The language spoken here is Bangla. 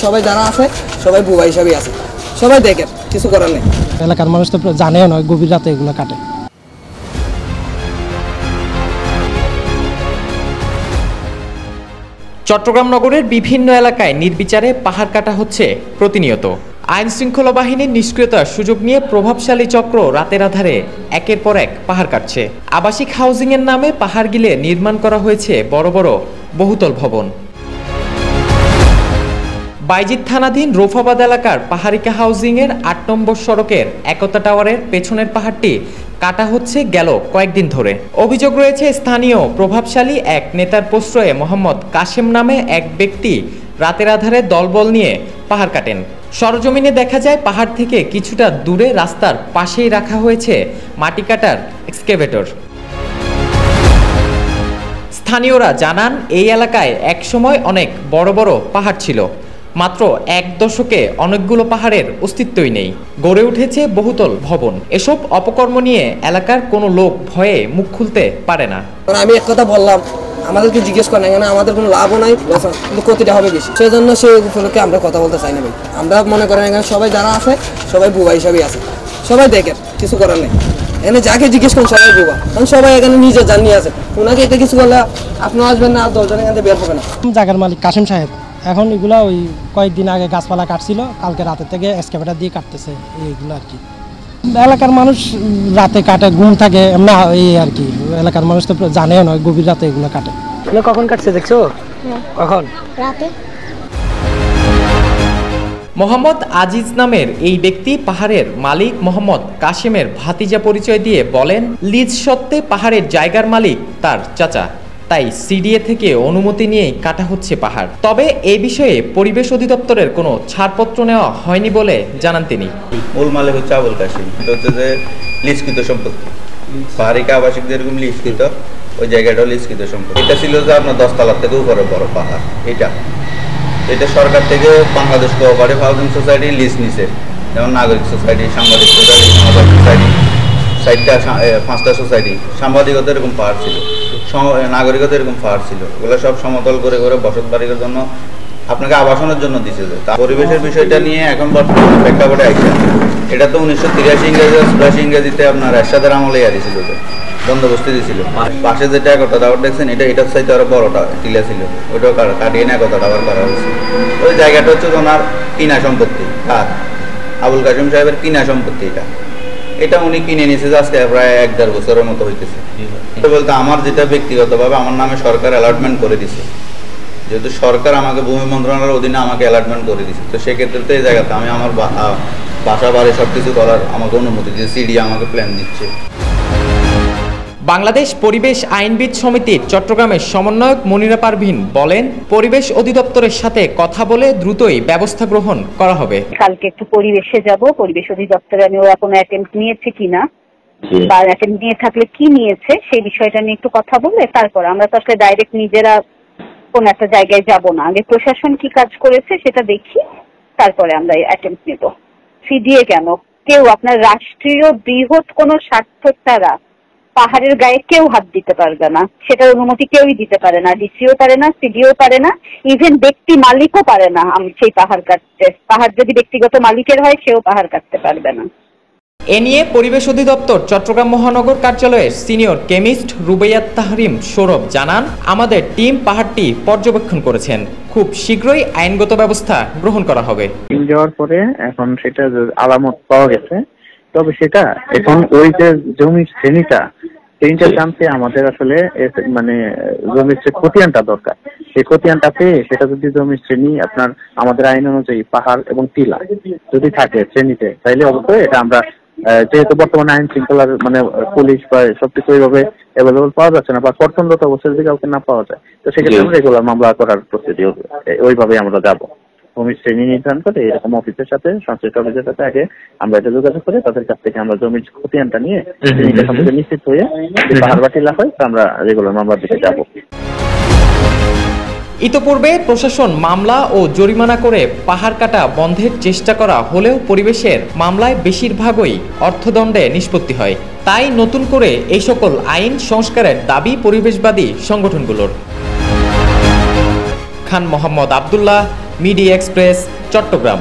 সবাই যারা আছে সবাই বুবা হিসাবে আছে, সবাই দেখে কিছু করার নেই। এলাকার মানুষ তো জানেও নয় গভীর রাতে এগুলো কাটে। চট্টগ্রাম নগরের বিভিন্ন এলাকায় নির্বিচারে পাহাড় কাটা হচ্ছে প্রতিনিয়ত। আইন শৃঙ্খলা বাহিনীর নিষ্ক্রিয়তার সুযোগ নিয়ে প্রভাবশালী চক্র রাতের আধারে একের পর এক পাহাড় কাটছে। আবাসিক হাউজিংয়ের নামে পাহাড় গিলে নির্মাণ করা হয়েছে বড় বড় বহুতল ভবন। বাইজিদ থানাধীন রৌফাবাদ এলাকার পাহাড়িকা হাউজিংয়ের ৮ নম্বর সড়কের একতা টাওয়ারের পেছনের পাহাড়টি কাটা হচ্ছে গেল কয়েকদিন ধরে। অভিযোগ রয়েছে স্থানীয় প্রভাবশালী এক নেতার প্রশ্রয়ে মোহাম্মদ কাশেম নামে এক ব্যক্তি রাতের আধারে দলবল নিয়ে পাহাড় কাটেন। সরজমিনে দেখা যায় পাহাড় থেকে কিছুটা দূরে রাস্তার পাশেই রাখা হয়েছে মাটি কাটার এক্সকেভেটর। স্থানীয়রা জানান এই এলাকায় একসময় অনেক বড় বড় পাহাড় ছিল, মাত্র ১ দশকে অনেকগুলো পাহাড়ের অস্তিত্বই নেই। গড়ে উঠেছে বহুতল ভবন। এসব অপকর্ম নিয়ে এলাকার কোনো লোক ভয়ে মুখ খুলতে পারে না। আমি এক কথা বললাম, আমাদেরকে জিজ্ঞেস করেন এখানে আমাদের কোনো লাভও নাই, কিন্তু ক্ষতিটা হবে বেশি। সেই জন্য সেই উপলক্ষে আমরা কথা বলতে চাই না ভাই। আমরা মনে করেন এখানে সবাই যারা আছে সবাই বুবা হিসাবে আছে, সবাই দেখে কিছু করার নেই। এখানে যাকে জিজ্ঞেস করেন সবাই বুবা, কারণ সবাই এখানে নিজের জান নিয়ে আছে। ওনাকে এটা কিছু করলে আপনিও আসবেন না, আর 10 জন এখান থেকে বের হবে না। জায়গার মালিক কাশেম সাহেব এখন এগুলা ওই কয়েকদিন আগে গাছপালা কাটছিল, কালকে রাতের থেকে এক্সকেভেটর দিয়ে কাটতেছে এইগুলো আর কি। এলাকার মানুষ রাতে কাটে, ঘুম থাকে না এই আর কি। এলাকার মানুষ তো জানেও নয় গভীর রাতে এগুলো কাটে। কখন কাটছে দেখছো? কখন? রাতে। মোহাম্মদ আজিজ নামের এই ব্যক্তি পাহাড়ের মালিক মোহাম্মদ কাশেমের ভাতিজা পরিচয় দিয়ে বলেন, লিজ সত্ত্বে পাহাড়ের জায়গার মালিক তার চাচা, তাই সিডিএ থেকে অনুমতি নিয়েই কাটা হচ্ছে পাহাড়। তবে এই বিষয়ে পরিবেশ অধিদপ্তরের কোনো ছাড়পত্র নেওয়া হয়নি বলে জানান তিনি। মূল মালিক হচ্ছে আবুল কাশেম, এটা হচ্ছে যে লিজকৃত সম্পত্তি। পাহাড়িকা আবাসিক যেরকম লিজকৃত, ওই জায়গাটাও লিজকৃত সম্পত্তি। এটা ছিল যে আপনার 10 তলার থেকে উপরে বড় পাহাড়। এটা সরকার থেকে Bangladesh cooperative housing society lease নিছে, যেমন নাগরিক সোসাইটি, সাংবাদিক সোসাইটি, সমাজ সোসাইটি, 5টা সোসাইটি। সাংবাদিকতা এরকম পাহাড় ছিল, নাগরিকতা এরকম পাহাড় ছিল। ওগুলো সব সমতল করে করে বসত বাড়ির জন্য আপনাকে আবাসনের জন্য দিছে। যে পরিবেশের বিষয়টা নিয়ে এখন বর্তমানে প্রেক্ষাপটে আইসা, এটা তো 1983 ইংরেজি 84 ইংরেজিতে আপনার এরশাদের আমলে ছিল, যে বন্দোবস্তি দিয়েছিল। পাশে যেটা একতা টাওয়ার দেখছেন, এটার চাইতে আরো বড়টা টিলা ছিল, ওইটাও কাটিয়ে নিয়ে একতা টাওয়ার করা হয়েছে। ওই জায়গাটা হচ্ছে ওনার কিনা সম্পত্তি, আর আবুল কাশেম সাহেবের কিনা সম্পত্তি। এটা উনি কিনে নিয়েছে আজকে প্রায় 1-1.5 বছরের মতো হইতেছে। বলতে আমার যেটা ব্যক্তিগতভাবে আমার নামে সরকার অ্যালটমেন্ট করে দিছে, যেহেতু সরকার আমাকে ভূমি মন্ত্রণালয়ের অধীনে আমাকে অ্যালটমেন্ট করে দিছে, তো সেক্ষেত্রে তো এই জায়গাতে আমি আমার বাসা বাড়ি সবকিছু করার আমাকে অনুমতি দিচ্ছে, সিডি আমাকে প্ল্যান দিচ্ছে। বাংলাদেশ পরিবেশ আইনবিদ সমিতির চট্টগ্রামের সমন্বয়ক মনিরা পারভিন বলেন, পরিবেশ অধিদপ্তরের সাথে কথা বলে দ্রুতই ব্যবস্থা গ্রহণ করা হবে। কালকে একটু পরিবেশে যাব, পরিবেশ অধিদপ্তরে আমি ওরা কোনো অ্যাটেম্পট নিয়েছে কিনা বা অ্যাটেম্পট নিয়ে থাকলে কি নিয়েছে সেই বিষয়টা নিয়ে একটু কথা বলে তারপর আমরা তো আসলে ডাইরেক্ট নিজেরা কোন একটা জায়গায় যাব না, আগে প্রশাসন কি কাজ করেছে সেটা দেখি, তারপরে আমরা অ্যাটেম্পট নেব। সিডিএ কেন, কেউ আপনার রাষ্ট্রীয় বৃহৎ কোনো স্বার্থ ছাড়া পাহাড়ের গায়ে কেউ হাত দিতে পারবে না, সেটার অনুমতি কেউই দিতে পারে না, ডিসিও পারে না, সিডিও পারে না, ইভেন ব্যক্তি মালিকও পারে না সেই পাহাড় কাটতে। পাহাড় যদি ব্যক্তিগত মালিকের হয় সেও পাহাড় কাটতে পারবে না। এ নিয়ে পরিবেশ অধিদপ্তর চট্টগ্রাম মহানগর কার্যালয়ের সিনিয়র কেমিস্ট রুবাইয়াত তাহরিম সৌরভ জানান, আমাদের টিম পাহাড়টি পর্যবেক্ষণ করেছেন, খুব শীঘ্রই আইনগত ব্যবস্থা গ্রহণ করা হবে। যাওয়ার পরে এখন সেটা আলামত পাওয়া গেছে, তবে সেটা এখন ওই যে জমির শ্রেণীটা জানতে আমাদের আসলে মানে জমির যে খতিয়ানটা দরকার, সেই খতিয়ানটা পেয়ে সেটা যদি জমির শ্রেণী আপনার আমাদের আইন অনুযায়ী পাহাড় এবং টিলা যদি থাকে শ্রেণীতে, তাইলে অবশ্যই এটা আমরা, যেহেতু বর্তমানে আইন শৃঙ্খলার মানে পুলিশ বা সবকিছু ওইভাবে অ্যাভেলেবল পাওয়া যাচ্ছে না, বা কর্তনরত অবস্থায় যদি কাউকে না পাওয়া যায়, তো সেক্ষেত্রে রেগুলার মামলা করার প্রস্তুতি ওইভাবে আমরা যাবো। জমির শ্রেণী নির্ধারণ করে এরকম অফিসের সাথে, সংশ্লিষ্ট অফিসের সাথে আগে আমরা এটা যোগাযোগ করে তাদের কাছ থেকে আমরা জমির খতিয়ানটা নিয়ে শ্রেণীটা সম্পর্কে নিশ্চিত হয়ে পাহাড় বা টিলা হয়, আমরা রেগুলার মামলার দিকে যাবো। ইতোপূর্বে প্রশাসন মামলা ও জরিমানা করে পাহাড় কাটা বন্ধের চেষ্টা করা হলেও পরিবেশের মামলায় বেশিরভাগই অর্থদণ্ডে নিষ্পত্তি হয়। তাই নতুন করে এই সকল আইন সংস্কারের দাবি পরিবেশবাদী সংগঠনগুলোর। Khan Mohammad Abdullah, media express, Chittagong.